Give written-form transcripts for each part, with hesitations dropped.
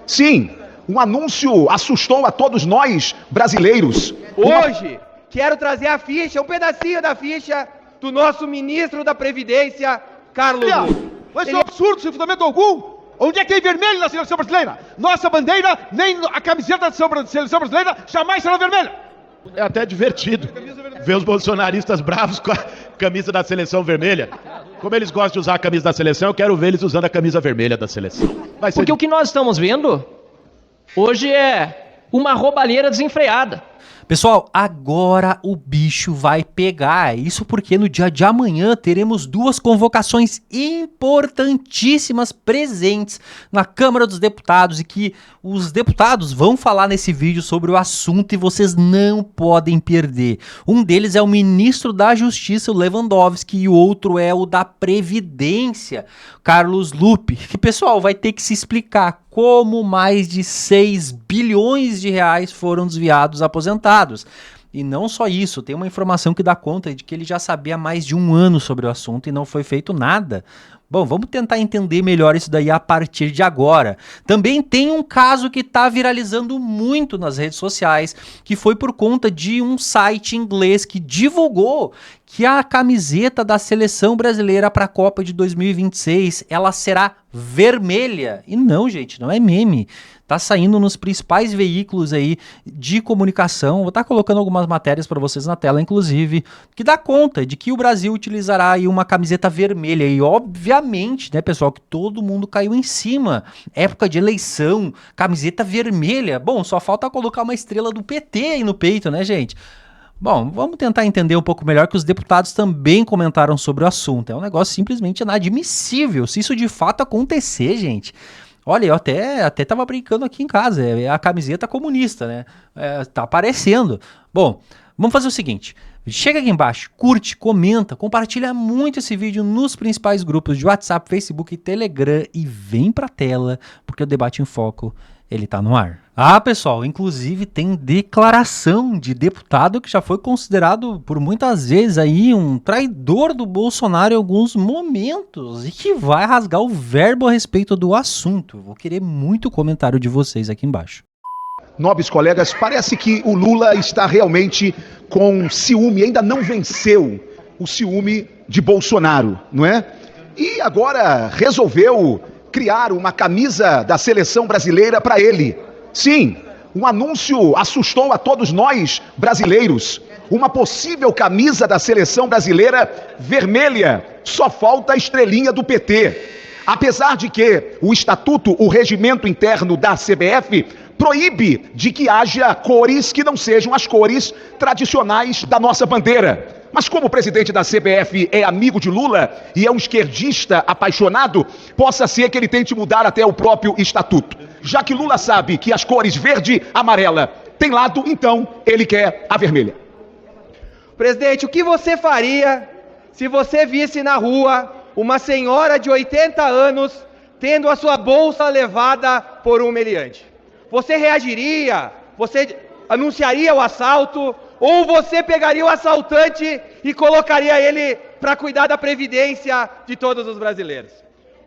Sim, um anúncio assustou a todos nós, brasileiros. Hoje, quero trazer a ficha, um pedacinho da ficha do nosso ministro da Previdência, Carlos Lupe. Mas isso é um absurdo, sem fundamento algum. Onde é que tem vermelho na seleção brasileira? Nossa bandeira, nem a camiseta da seleção brasileira jamais será vermelha. É até divertido ver os bolsonaristas bravos com a camisa da seleção vermelha. Como eles gostam de usar a camisa da seleção, eu quero ver eles usando a camisa vermelha da seleção. Porque o que nós estamos vendo hoje é uma roubalheira desenfreada. Pessoal, agora o bicho vai pegar. Isso porque no dia de amanhã teremos duas convocações importantíssimas presentes na Câmara dos Deputados e que os deputados vão falar nesse vídeo sobre o assunto e vocês não podem perder. Um deles é o ministro da Justiça, o Lewandowski, e o outro é o da Previdência, Carlos Lupe, que, pessoal, vai ter que se explicar como mais de 6 bilhões de reais foram desviados a aposentados. E não só isso, tem uma informação que dá conta de que ele já sabia há mais de um ano sobre o assunto e não foi feito nada. Bom, vamos tentar entender melhor isso daí a partir de agora. Também tem um caso que está viralizando muito nas redes sociais, que foi por conta de um site inglês que divulgou que a camiseta da seleção brasileira para a Copa de 2026, ela será vermelha. E não, gente, não é meme. Tá saindo nos principais veículos aí de comunicação. Vou estar colocando algumas matérias para vocês na tela, inclusive, que dá conta de que o Brasil utilizará aí uma camiseta vermelha. E obviamente, né, pessoal, que todo mundo caiu em cima. Época de eleição, camiseta vermelha. Bom, só falta colocar uma estrela do PT aí no peito, né, gente? Bom, vamos tentar entender um pouco melhor que os deputados também comentaram sobre o assunto. É um negócio simplesmente inadmissível. Se isso de fato acontecer, gente... Olha, eu até tava brincando aqui em casa, é a camiseta comunista, né? Tá aparecendo. Bom, vamos fazer o seguinte, chega aqui embaixo, curte, comenta, compartilha muito esse vídeo nos principais grupos de WhatsApp, Facebook e Telegram e vem pra tela, porque o Debate em Foco, ele tá no ar. Ah, pessoal, inclusive tem declaração de deputado que já foi considerado por muitas vezes aí um traidor do Bolsonaro em alguns momentos e que vai rasgar o verbo a respeito do assunto. Vou querer muito comentário de vocês aqui embaixo. Nobres colegas, parece que o Lula está realmente com ciúme, ainda não venceu o ciúme de Bolsonaro, não é? E agora resolveu criar uma camisa da seleção brasileira para ele. Sim, um anúncio assustou a todos nós, brasileiros. Uma possível camisa da seleção brasileira vermelha, só falta a estrelinha do PT. Apesar de que o estatuto, o regimento interno da CBF, proíbe de que haja cores que não sejam as cores tradicionais da nossa bandeira. Mas como o presidente da CBF é amigo de Lula e é um esquerdista apaixonado, possa ser que ele tente mudar até o próprio estatuto. Já que Lula sabe que as cores verde e amarela têm lado, então ele quer a vermelha. Presidente, o que você faria se você visse na rua uma senhora de 80 anos tendo a sua bolsa levada por um meliante? Você reagiria? Você anunciaria o assalto? Ou você pegaria o assaltante e colocaria ele para cuidar da previdência de todos os brasileiros?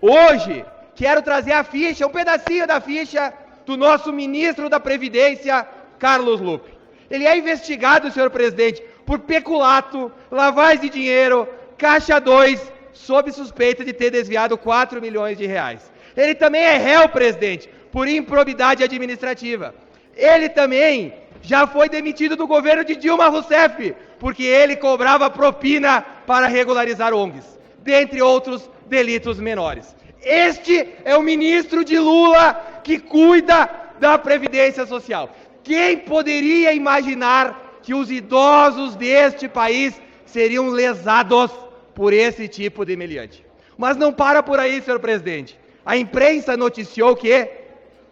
Hoje, quero trazer a ficha, um pedacinho da ficha do nosso ministro da Previdência, Carlos Lupe. Ele é investigado, senhor presidente, por peculato, lavagem de dinheiro, Caixa 2, sob suspeita de ter desviado 4 milhões de reais. Ele também é réu, presidente, por improbidade administrativa. Ele também já foi demitido do governo de Dilma Rousseff, porque ele cobrava propina para regularizar ONGs, dentre outros delitos menores. Este é o ministro de Lula que cuida da Previdência Social. Quem poderia imaginar que os idosos deste país seriam lesados por esse tipo de meliante? Mas não para por aí, senhor presidente. A imprensa noticiou que,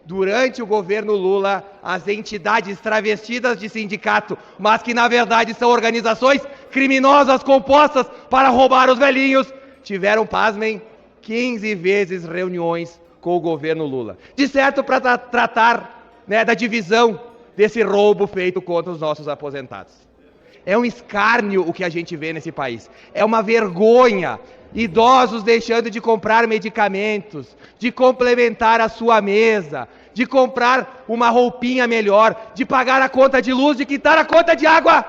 durante o governo Lula, as entidades travestidas de sindicato, mas que na verdade são organizações criminosas compostas para roubar os velhinhos, tiveram, pasmem, 15 vezes reuniões com o governo Lula. De certo, para tratar, né, da divisão desse roubo feito contra os nossos aposentados. É um escárnio o que a gente vê nesse país. É uma vergonha. Idosos deixando de comprar medicamentos, de complementar a sua mesa, de comprar uma roupinha melhor, de pagar a conta de luz, de quitar a conta de água,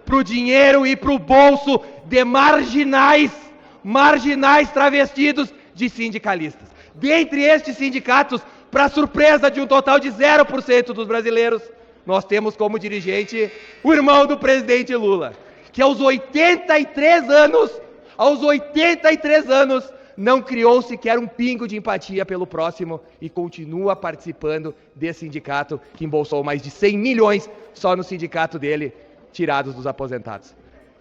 pro dinheiro e pro bolso de marginais travestidos de sindicalistas. Dentre estes sindicatos, para surpresa de um total de 0% dos brasileiros, nós temos como dirigente o irmão do presidente Lula, que aos 83 anos, não criou sequer um pingo de empatia pelo próximo e continua participando desse sindicato que embolsou mais de 100 milhões só no sindicato dele, tirados dos aposentados.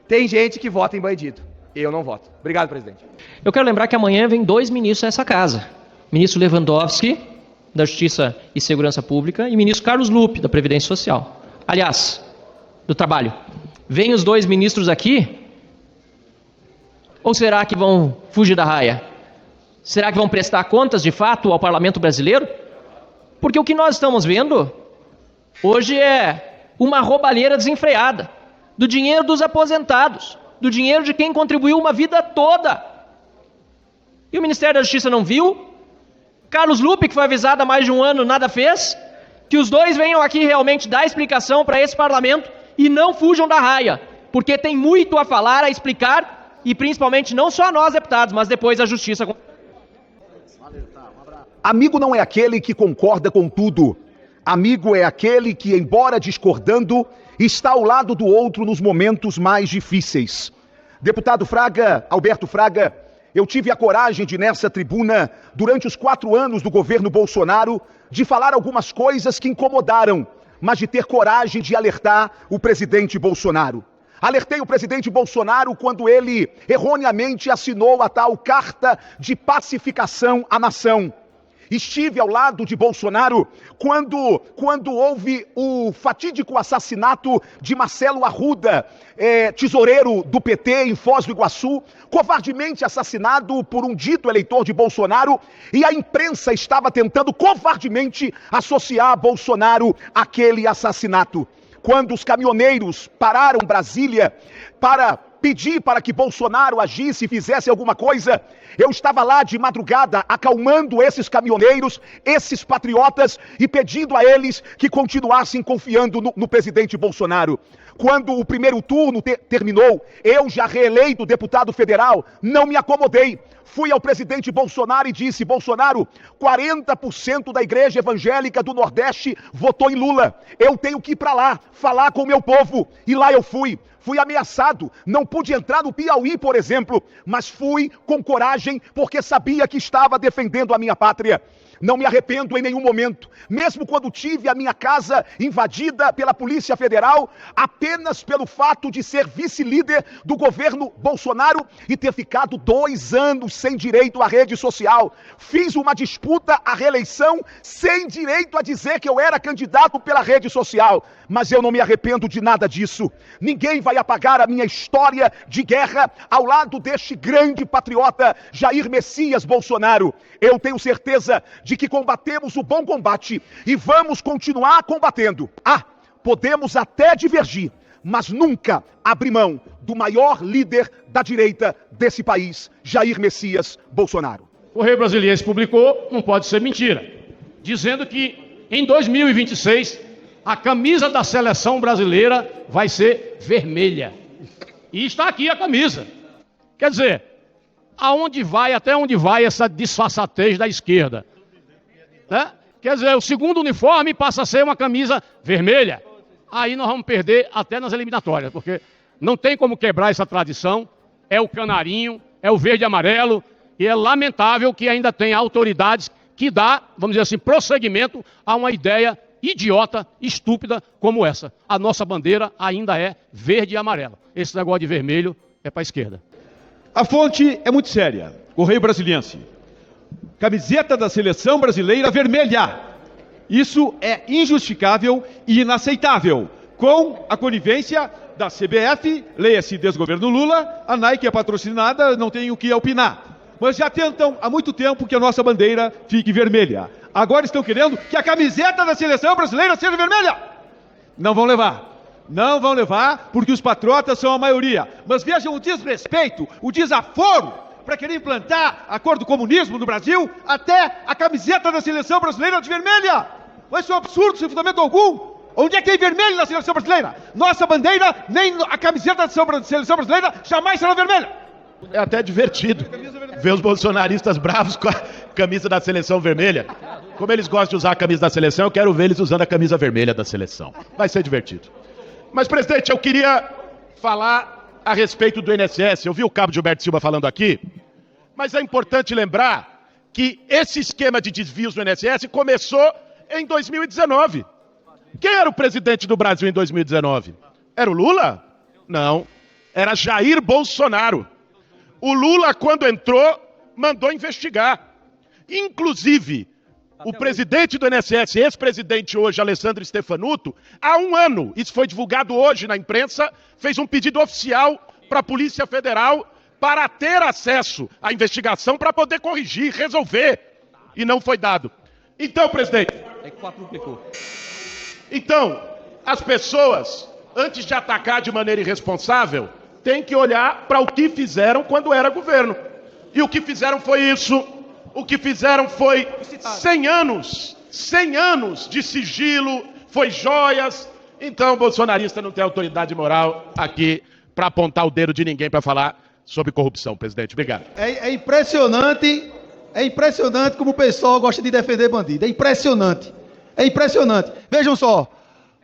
Tem gente que vota em bandido. Eu não voto. Obrigado, presidente. Eu quero lembrar que amanhã vem 2 ministros a essa casa. Ministro Lewandowski, da Justiça e Segurança Pública, e ministro Carlos Lupe, da Previdência Social. Aliás, do Trabalho. Vêm os 2 ministros aqui, ou será que vão fugir da raia? Será que vão prestar contas, de fato, ao parlamento brasileiro? Porque o que nós estamos vendo hoje é uma roubalheira desenfreada do dinheiro dos aposentados, do dinheiro de quem contribuiu uma vida toda. E o Ministério da Justiça não viu? Carlos Lupe, que foi avisado há mais de um ano, nada fez? Que os 2 venham aqui realmente dar explicação para esse parlamento e não fujam da raia, porque tem muito a falar, a explicar, e principalmente não só a nós, deputados, mas depois a Justiça. Amigo não é aquele que concorda com tudo. Amigo é aquele que, embora discordando, está ao lado do outro nos momentos mais difíceis. Deputado Fraga, Alberto Fraga, eu tive a coragem de, nessa tribuna, durante os 4 anos do governo Bolsonaro, de falar algumas coisas que incomodaram, mas de ter coragem de alertar o presidente Bolsonaro. Alertei o presidente Bolsonaro quando ele erroneamente assinou a tal Carta de Pacificação à Nação. Estive ao lado de Bolsonaro quando houve o fatídico assassinato de Marcelo Arruda, tesoureiro do PT em Foz do Iguaçu, covardemente assassinado por um dito eleitor de Bolsonaro, e a imprensa estava tentando covardemente associar Bolsonaro àquele assassinato. Quando os caminhoneiros pararam Brasília para pedir para que Bolsonaro agisse e fizesse alguma coisa, eu estava lá de madrugada acalmando esses caminhoneiros, esses patriotas, e pedindo a eles que continuassem confiando no presidente Bolsonaro. Quando o primeiro turno terminou, eu já reeleito deputado federal, não me acomodei. Fui ao presidente Bolsonaro e disse: Bolsonaro, 40% da igreja evangélica do Nordeste votou em Lula. Eu tenho que ir para lá, falar com o meu povo. E lá eu fui. Fui ameaçado, não pude entrar no Piauí, por exemplo, mas fui com coragem porque sabia que estava defendendo a minha pátria. Não me arrependo em nenhum momento, mesmo quando tive a minha casa invadida pela Polícia Federal, apenas pelo fato de ser vice-líder do governo Bolsonaro e ter ficado 2 anos sem direito à rede social. Fiz uma disputa à reeleição sem direito a dizer que eu era candidato pela rede social, mas eu não me arrependo de nada disso. Ninguém vai apagar a minha história de guerra ao lado deste grande patriota Jair Messias Bolsonaro. Eu tenho certeza de que combatemos o bom combate e vamos continuar combatendo. Podemos até divergir, mas nunca abrir mão do maior líder da direita desse país, Jair Messias Bolsonaro. O Correio Brasiliense publicou, não pode ser mentira, dizendo que em 2026 a camisa da seleção brasileira vai ser vermelha. E está aqui a camisa. Quer dizer, até onde vai essa disfarçatez da esquerda? Né? Quer dizer, o segundo uniforme passa a ser uma camisa vermelha. Aí nós vamos perder até nas eliminatórias, porque não tem como quebrar essa tradição. É o canarinho, é o verde e amarelo, e é lamentável que ainda tenha autoridades que dá, vamos dizer assim, prosseguimento a uma ideia idiota, estúpida como essa. A nossa bandeira ainda é verde e amarela. Esse negócio de vermelho é para a esquerda. A fonte é muito séria. Correio Brasiliense. Camiseta da seleção brasileira vermelha. Isso é injustificável e inaceitável. Com a conivência da CBF, leia-se desgoverno Lula, a Nike é patrocinada, não tem o que opinar. Mas já tentam há muito tempo que a nossa bandeira fique vermelha. Agora estão querendo que a camiseta da seleção brasileira seja vermelha. Não vão levar. Não vão levar, porque os patriotas são a maioria. Mas vejam o desrespeito, o desaforo para querer implantar a cor do comunismo no Brasil, até a camiseta da seleção brasileira de vermelha. Mas isso é um absurdo, sem fundamento algum. Onde é que tem vermelho na seleção brasileira? Nossa bandeira, nem a camiseta da seleção brasileira jamais será vermelha. É até divertido ver os bolsonaristas bravos com a camisa da seleção vermelha. Como eles gostam de usar a camisa da seleção, eu quero ver eles usando a camisa vermelha da seleção. Vai ser divertido. Mas, presidente, eu queria falar a respeito do INSS. Eu vi o cabo Gilberto Silva falando aqui, mas é importante lembrar que esse esquema de desvios do INSS começou em 2019. Quem era o presidente do Brasil em 2019? Era o Lula? Não. Era Jair Bolsonaro. O Lula, quando entrou, mandou investigar. Inclusive, o presidente do INSS, ex-presidente hoje, Alessandro Stefanuto, há um ano, isso foi divulgado hoje na imprensa, fez um pedido oficial para a Polícia Federal para ter acesso à investigação para poder corrigir, resolver. E não foi dado. Então, presidente... Então, as pessoas, antes de atacar de maneira irresponsável, têm que olhar para o que fizeram quando era governo. E o que fizeram foi isso. O que fizeram foi 100 anos de sigilo, foi joias. Então, o bolsonarista não tem autoridade moral aqui para apontar o dedo de ninguém para falar sobre corrupção, presidente. Obrigado. É impressionante como o pessoal gosta de defender bandido. É impressionante. Vejam só.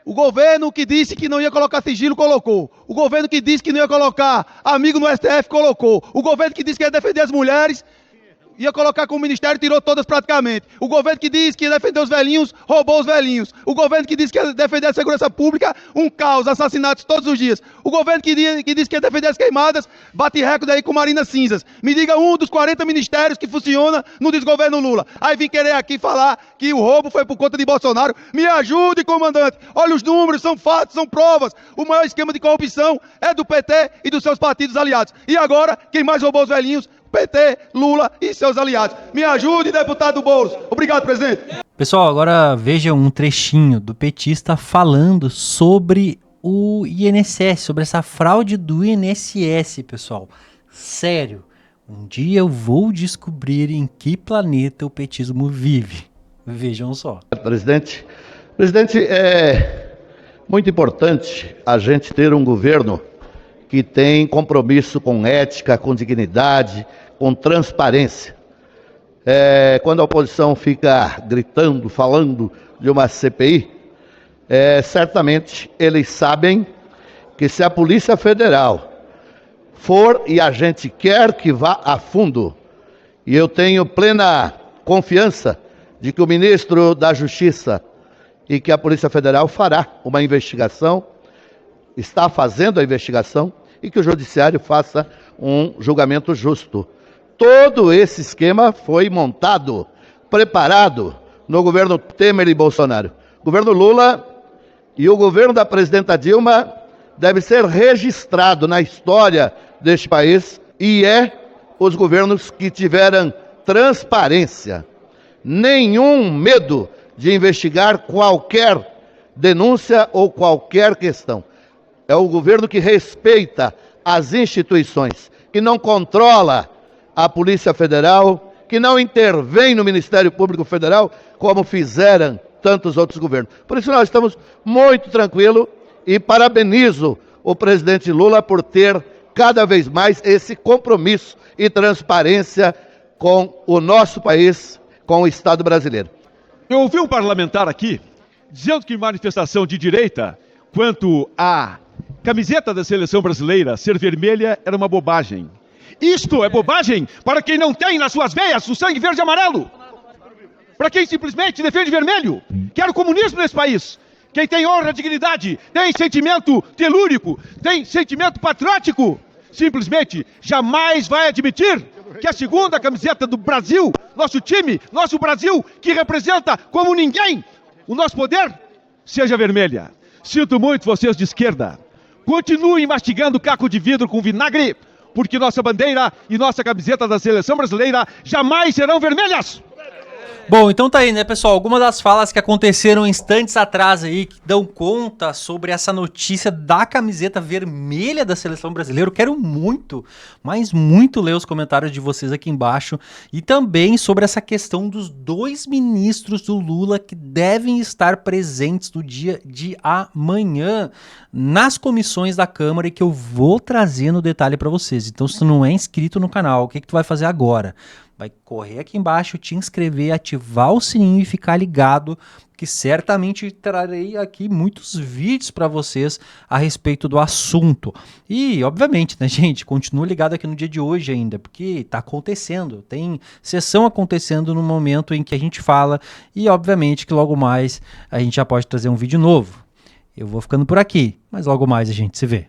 O governo que disse que não ia colocar sigilo, colocou. O governo que disse que não ia colocar amigo no STF, colocou. O governo que disse que ia defender as mulheres, ia colocar com o ministério, tirou todas praticamente. O governo que disse que ia defender os velhinhos, roubou os velhinhos. O governo que disse que ia defender a segurança pública, um caos, assassinatos todos os dias. O governo que disse que ia defender as queimadas, bate recorde aí com Marinas Cinzas. Me diga um dos 40 ministérios que funciona no desgoverno Lula. Aí vim querer aqui falar que o roubo foi por conta de Bolsonaro. Me ajude, comandante. Olha os números, são fatos, são provas. O maior esquema de corrupção é do PT e dos seus partidos aliados. E agora, quem mais roubou os velhinhos? PT, Lula e seus aliados. Me ajude, deputado Boulos. Obrigado, presidente. Pessoal, agora veja um trechinho do petista falando sobre o INSS, sobre essa fraude do INSS, pessoal. Sério, um dia eu vou descobrir em que planeta o petismo vive. Vejam só. Presidente, é muito importante a gente ter um governo que tem compromisso com ética, com dignidade, com transparência. Quando a oposição fica gritando, falando de uma CPI, certamente eles sabem que se a Polícia Federal for e a gente quer que vá a fundo, e eu tenho plena confiança de que o ministro da Justiça e que a Polícia Federal fará uma investigação, está fazendo a investigação e que o Judiciário faça um julgamento justo. Todo esse esquema foi montado, preparado no governo Temer e Bolsonaro. O governo Lula e o governo da presidenta Dilma deve ser registrado na história deste país e os governos que tiveram transparência, nenhum medo de investigar qualquer denúncia ou qualquer questão. É o governo que respeita as instituições, que não controla a Polícia Federal, que não intervém no Ministério Público Federal, como fizeram tantos outros governos. Por isso nós estamos muito tranquilos e parabenizo o presidente Lula por ter cada vez mais esse compromisso e transparência com o nosso país, com o Estado brasileiro. Eu ouvi um parlamentar aqui dizendo que manifestação de direita quanto à camiseta da seleção brasileira ser vermelha era uma bobagem. Isto é bobagem para quem não tem nas suas veias o sangue verde e amarelo. Para quem simplesmente defende vermelho. Quer o comunismo nesse país. Quem tem honra, dignidade, tem sentimento telúrico, tem sentimento patriótico, simplesmente jamais vai admitir que a segunda camiseta do Brasil, nosso time, nosso Brasil, que representa como ninguém o nosso poder, seja vermelha. Sinto muito vocês de esquerda. Continuem mastigando caco de vidro com vinagre, porque nossa bandeira e nossa camiseta da seleção brasileira jamais serão vermelhas. Bom, então tá aí, né, pessoal? Algumas das falas que aconteceram instantes atrás aí, que dão conta sobre essa notícia da camiseta vermelha da seleção brasileira. Eu quero muito, mas muito ler os comentários de vocês aqui embaixo. E também sobre essa questão dos 2 ministros do Lula que devem estar presentes no dia de amanhã nas comissões da Câmara e que eu vou trazer no detalhe para vocês. Então, se tu não é inscrito no canal, o que tu vai fazer agora? Vai correr aqui embaixo, te inscrever, ativar o sininho e ficar ligado, que certamente trarei aqui muitos vídeos para vocês a respeito do assunto. E, obviamente, né, gente, continua ligado aqui no dia de hoje ainda, porque tá acontecendo, tem sessão acontecendo no momento em que a gente fala e, obviamente, que logo mais a gente já pode trazer um vídeo novo. Eu vou ficando por aqui, mas logo mais a gente se vê.